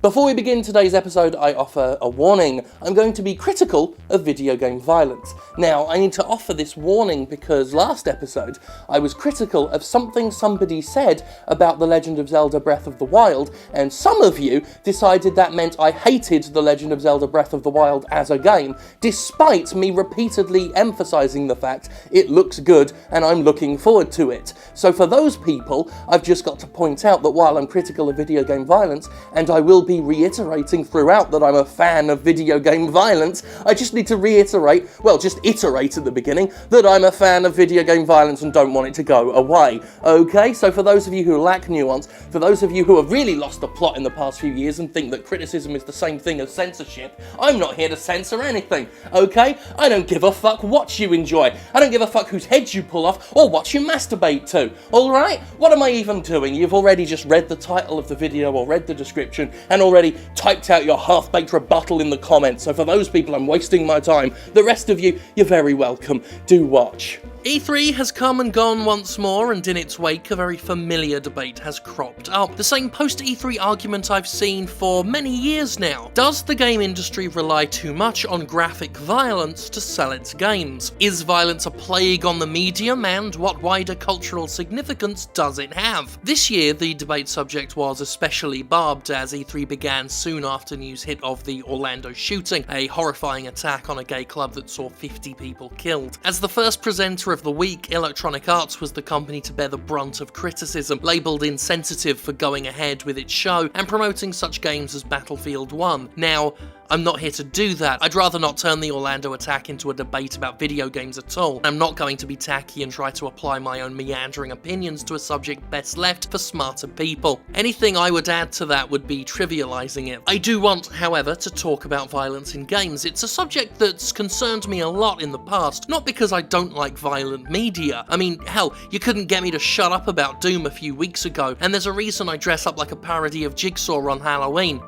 Before we begin today's episode, I offer a warning. I'm going to be critical of video game violence. Now, I need to offer this warning because last episode, I was critical of something somebody said about The Legend of Zelda Breath of the Wild, and some of you decided that meant I hated The Legend of Zelda Breath of the Wild as a game, despite me repeatedly emphasising the fact it looks good and I'm looking forward to it. So for those people, I've just got to point out that while I'm critical of video game violence, and I will be reiterating throughout that I'm a fan of video game violence, I just need to reiterate, well, just iterate at the beginning, that I'm a fan of video game violence and don't want it to go away. Okay, so for those of you who lack nuance, for those of you who have really lost the plot in the past few years and think that criticism is the same thing as censorship, I'm not here to censor anything, okay? I don't give a fuck what you enjoy. I don't give a fuck whose head you pull off or what you masturbate to, alright? What am I even doing? You've already just read the title of the video or read the description and already typed out your half-baked rebuttal in the comments, so for those people I'm wasting my time. The rest of you, you're very welcome. Do watch. E3 has come and gone once more, and in its wake a very familiar debate has cropped up. The same post-E3 argument I've seen for many years now. Does the game industry rely too much on graphic violence to sell its games? Is violence a plague on the medium, and what wider cultural significance does it have? This year the debate subject was especially barbed as E3 began soon after news hit of the Orlando shooting, a horrifying attack on a gay club that saw 50 people killed. As the first presenter of the week, Electronic Arts was the company to bear the brunt of criticism, labelled insensitive for going ahead with its show and promoting such games as Battlefield 1. Now, I'm not here to do that. I'd rather not turn the Orlando attack into a debate about video games at all. I'm not going to be tacky and try to apply my own meandering opinions to a subject best left for smarter people. Anything I would add to that would be trivialising it. I do want, however, to talk about violence in games. It's a subject that's concerned me a lot in the past, not because I don't like violent media. I mean, hell, you couldn't get me to shut up about Doom a few weeks ago, and there's a reason I dress up like a parody of Jigsaw on Halloween.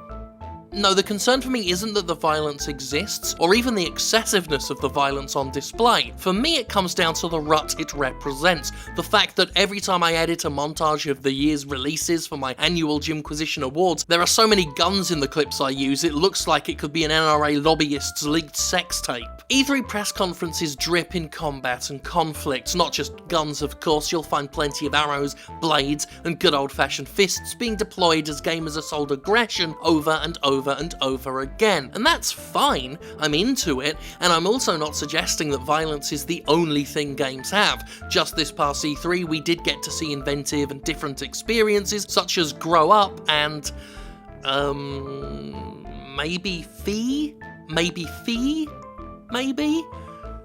No, the concern for me isn't that the violence exists, or even the excessiveness of the violence on display. For me, it comes down to the rut it represents. The fact that every time I edit a montage of the year's releases for my annual Jimquisition awards, there are so many guns in the clips I use, it looks like it could be an NRA lobbyist's leaked sex tape. E3 press conferences drip in combat and conflict, not just guns of course. You'll find plenty of arrows, blades, and good old-fashioned fists being deployed as gamers are sold aggression over and over and over again. And that's fine, I'm into it, and I'm also not suggesting that violence is the only thing games have. Just this past E3 we did get to see inventive and different experiences such as Grow Up and maybe Fee?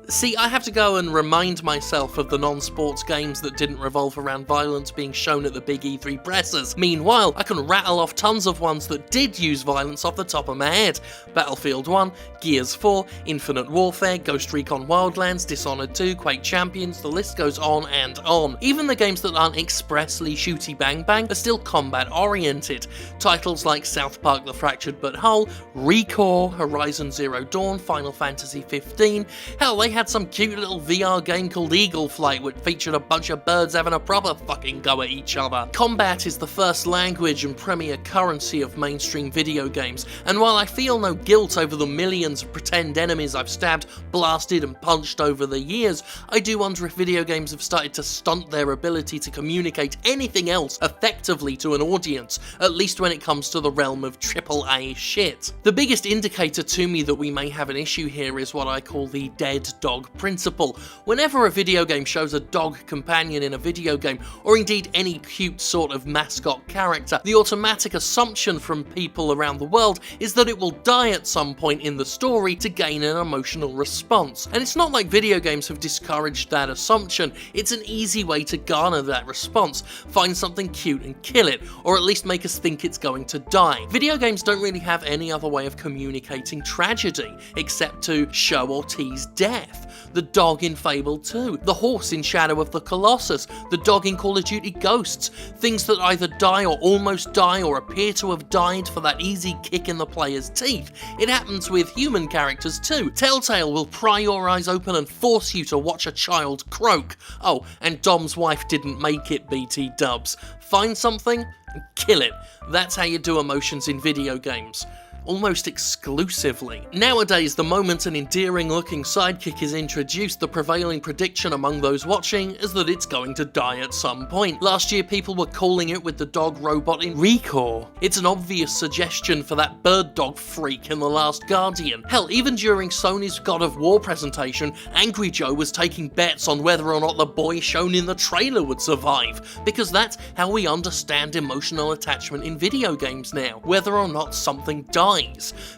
See, I have to go and remind myself of the non-sports games that didn't revolve around violence being shown at the big E3 presses. Meanwhile, I can rattle off tons of ones that did use violence off the top of my head. Battlefield 1, Gears 4, Infinite Warfare, Ghost Recon Wildlands, Dishonored 2, Quake Champions, the list goes on and on. Even the games that aren't expressly shooty bang bang are still combat oriented. Titles like South Park The Fractured But Whole, Recore, Horizon Zero Dawn, Final Fantasy 15, hell, they had some cute little VR game called Eagle Flight which featured a bunch of birds having a proper fucking go at each other. Combat is the first language and premier currency of mainstream video games, and while I feel no guilt over the millions of pretend enemies I've stabbed, blasted and punched over the years, I do wonder if video games have started to stunt their ability to communicate anything else effectively to an audience, at least when it comes to the realm of AAA shit. The biggest indicator to me that we may have an issue here is what I call the dead dog principle. Whenever a video game shows a dog companion in a video game, or indeed any cute sort of mascot character, the automatic assumption from people around the world is that it will die at some point in the story to gain an emotional response. And it's not like video games have discouraged that assumption, it's an easy way to garner that response. Find something cute and kill it, or at least make us think it's going to die. Video games don't really have any other way of communicating tragedy, except to show or tease death. death. The dog in Fable 2, the horse in Shadow of the Colossus, the dog in Call of Duty Ghosts, things that either die or almost die or appear to have died for that easy kick in the player's teeth. It happens with human characters too. Telltale will pry your eyes open and force you to watch a child croak. Oh, and Dom's wife didn't make it, BT dubs. Find something and kill it. That's how you do emotions in video games. Almost exclusively. Nowadays, the moment an endearing looking sidekick is introduced, the prevailing prediction among those watching is that it's going to die at some point. Last year people were calling it with the dog robot in Recore. It's an obvious suggestion for that bird dog freak in The Last Guardian. Hell, even during Sony's God of War presentation, Angry Joe was taking bets on whether or not the boy shown in the trailer would survive, because that's how we understand emotional attachment in video games now, whether or not something dies.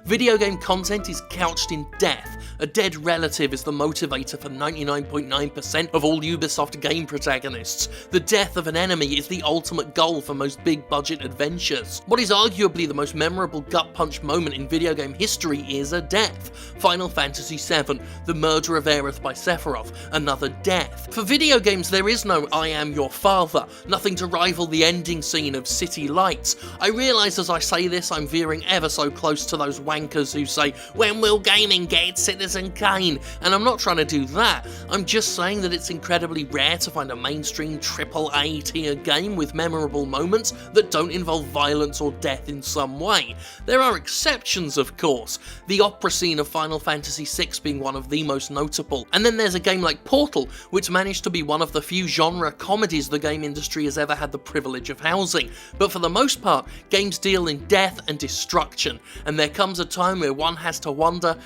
Video game content is couched in death. A dead relative is the motivator for 99.9% of all Ubisoft game protagonists. The death of an enemy is the ultimate goal for most big budget adventures. What is arguably the most memorable gut punch moment in video game history is a death. Final Fantasy VII, the murder of Aerith by Sephiroth, another death. For video games there is no I am your father, nothing to rival the ending scene of City Lights. I realise as I say this I'm veering ever so close to those wankers who say, when will gaming get Citizen Kane? And I'm not trying to do that, I'm just saying that it's incredibly rare to find a mainstream AAA tier game with memorable moments that don't involve violence or death in some way. There are exceptions, of course, the opera scene of Final Fantasy VI being one of the most notable. And then there's a game like Portal, which managed to be one of the few genre comedies the game industry has ever had the privilege of housing. But for the most part, games deal in death and destruction. And there comes a time where one has to wonder,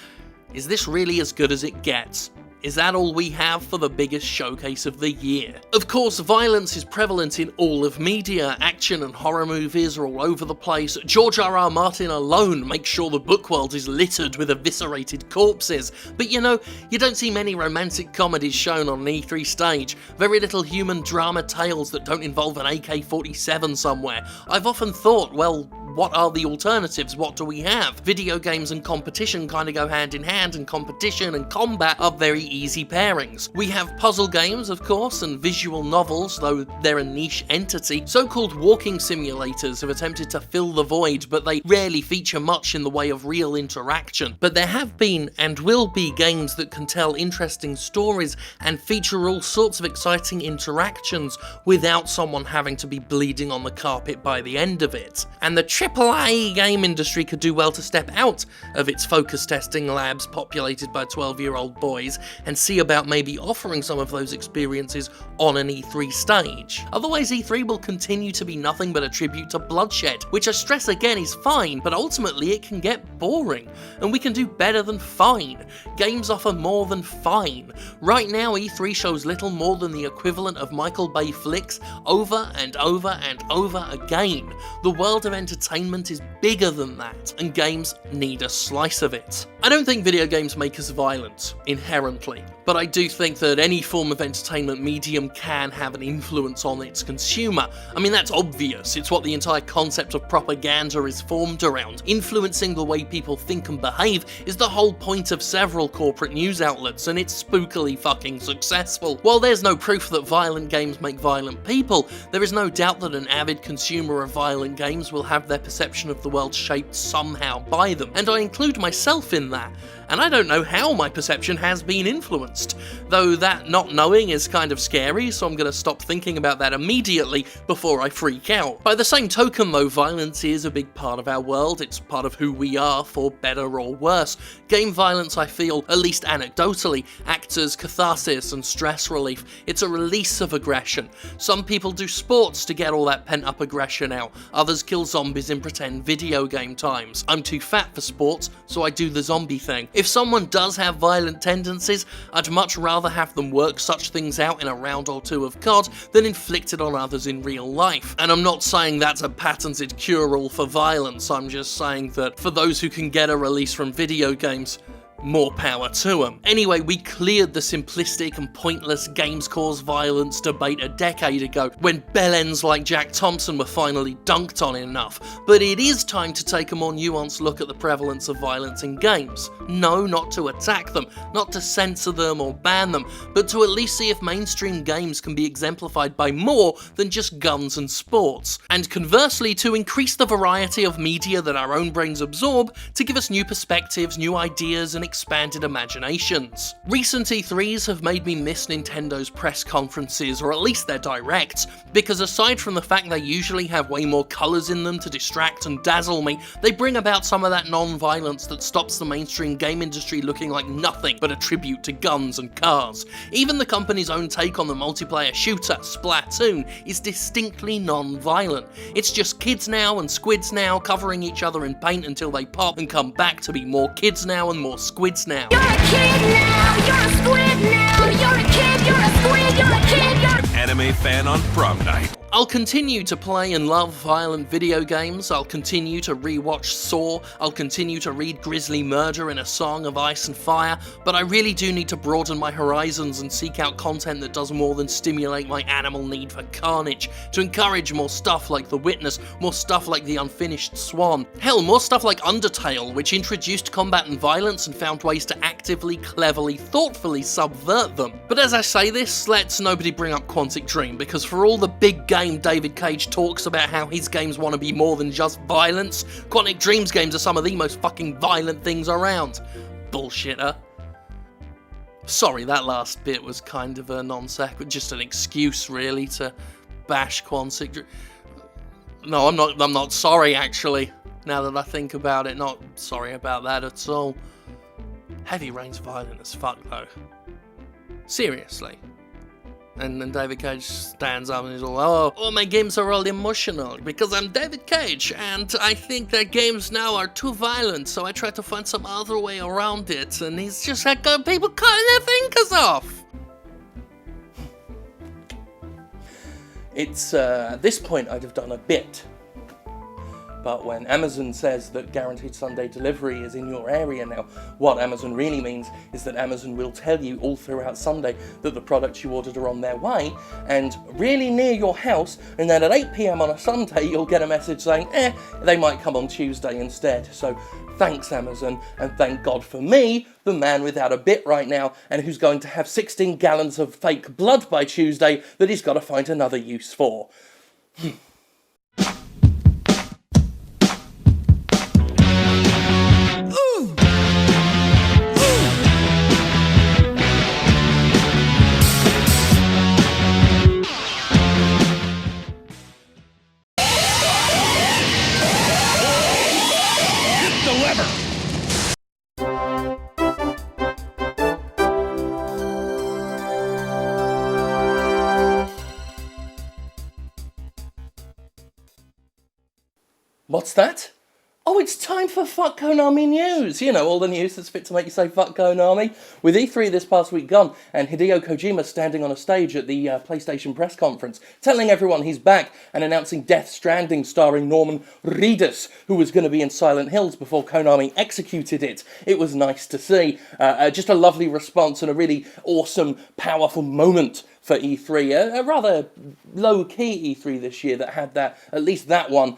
is this really as good as it gets? Is that all we have for the biggest showcase of the year? Of course, violence is prevalent in all of media. Action and horror movies are all over the place. George R.R. Martin alone makes sure the book world is littered with eviscerated corpses. But you know, you don't see many romantic comedies shown on an E3 stage. Very little human drama tales that don't involve an AK-47 somewhere. I've often thought, well, what are the alternatives? What do we have? Video games and competition kind of go hand in hand, and competition and combat are very easy pairings. We have puzzle games, of course, and visual novels, though they're a niche entity. So-called walking simulators have attempted to fill the void, but they rarely feature much in the way of real interaction. But there have been, and will be, games that can tell interesting stories and feature all sorts of exciting interactions without someone having to be bleeding on the carpet by the end of it. And the AAA game industry could do well to step out of its focus testing labs populated by 12-year-old boys and see about maybe offering some of those experiences on an E3 stage. Otherwise, E3 will continue to be nothing but a tribute to bloodshed, which I stress again is fine, but ultimately it can get boring, and we can do better than fine. Games offer more than fine. Right now, E3 shows little more than the equivalent of Michael Bay flicks over and over and over again. The world of entertainment is bigger than that, and games need a slice of it. I don't think video games make us violent, inherently, but I do think that any form of entertainment medium can have an influence on its consumer. I mean, that's obvious, it's what the entire concept of propaganda is formed around. Influencing the way people think and behave is the whole point of several corporate news outlets, and it's spookily fucking successful. While there's no proof that violent games make violent people, there is no doubt that an avid consumer of violent games will have their perception of the world shaped somehow by them, and I include myself in that. And I don't know how my perception has been influenced, though that not knowing is kind of scary, so I'm gonna stop thinking about that immediately before I freak out. By the same token though, violence is a big part of our world, it's part of who we are, for better or worse. Game violence, I feel, at least anecdotally, acts as catharsis and stress relief. It's a release of aggression. Some people do sports to get all that pent-up aggression out, others kill zombies in pretend video game times. I'm too fat for sports, so I do the zombie thing. If someone does have violent tendencies, I'd much rather have them work such things out in a round or two of COD than inflict it on others in real life. And I'm not saying that's a patented cure-all for violence, I'm just saying that for those who can get a release from video games, more power to them. Anyway, we cleared the simplistic and pointless games cause violence debate a decade ago, when bellends like Jack Thompson were finally dunked on enough, but it is time to take a more nuanced look at the prevalence of violence in games. No, not to attack them, not to censor them or ban them, but to at least see if mainstream games can be exemplified by more than just guns and sports. And conversely, to increase the variety of media that our own brains absorb to give us new perspectives, new ideas, and expanded imaginations. Recent E3s have made me miss Nintendo's press conferences, or at least their directs, because aside from the fact they usually have way more colours in them to distract and dazzle me, they bring about some of that non-violence that stops the mainstream game industry looking like nothing but a tribute to guns and cars. Even the company's own take on the multiplayer shooter, Splatoon, is distinctly non-violent. It's just kids now and squids now covering each other in paint until they pop and come back to be more kids now and more squids now. You're a kid now, you're a squid now, you're a kid, you're a squid, you're a kid, you're An anime fan on prom night. I'll continue to play and love violent video games, I'll continue to rewatch Saw, I'll continue to read Grisly Murder in A Song of Ice and Fire, but I really do need to broaden my horizons and seek out content that does more than stimulate my animal need for carnage, to encourage more stuff like The Witness, more stuff like The Unfinished Swan, hell, more stuff like Undertale, which introduced combat and violence and found ways to actively, cleverly, thoughtfully subvert them. But as I say this, let's nobody bring up Quantic Dream, because for all the big game David Cage talks about how his games want to be more than just violence, Quantic Dream's games are some of the most fucking violent things around. Bullshitter. Sorry, that last bit was kind of a non-sequitur, just an excuse really to bash Quantic Dream. No, I'm not sorry actually, now that I think about it, not sorry about that at all. Heavy Rain's violent as fuck though. Seriously. And then David Cage stands up and he's all, oh, my games are all emotional because I'm David Cage and I think that games now are too violent, so I try to find some other way around it. And he's just like, people cutting their fingers off. It's, at this point I'd have done a bit. But when Amazon says that guaranteed Sunday delivery is in your area now, what Amazon really means is that Amazon will tell you all throughout Sunday that the products you ordered are on their way, and really near your house, and then at 8 PM on a Sunday you'll get a message saying, they might come on Tuesday instead. So thanks Amazon, and thank God for me, the man without a bit right now, and who's going to have 16 gallons of fake blood by Tuesday that he's got to find another use for. What's that? Oh, it's time for Fuck Konami news! You know, all the news that's fit to make you say Fuck Konami. With E3 this past week gone, and Hideo Kojima standing on a stage at the PlayStation press conference, telling everyone he's back, and announcing Death Stranding starring Norman Reedus, who was going to be in Silent Hills before Konami executed it. It was nice to see. Just a lovely response and a really awesome, powerful moment for E3. A rather low-key E3 this year that had that, at least that one,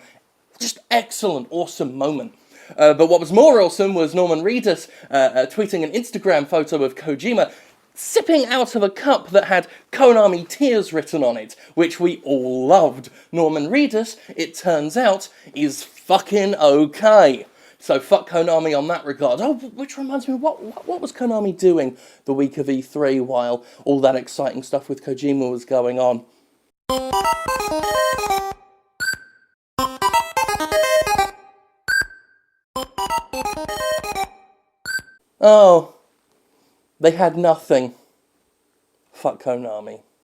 just excellent, awesome moment. But what was more awesome was Norman Reedus tweeting an Instagram photo of Kojima sipping out of a cup that had Konami Tears written on it, which we all loved. Norman Reedus, it turns out, is fucking okay. So fuck Konami on that regard. Oh, which reminds me, what was Konami doing the week of E3 while all that exciting stuff with Kojima was going on? Oh, they had nothing. Fuck Konami.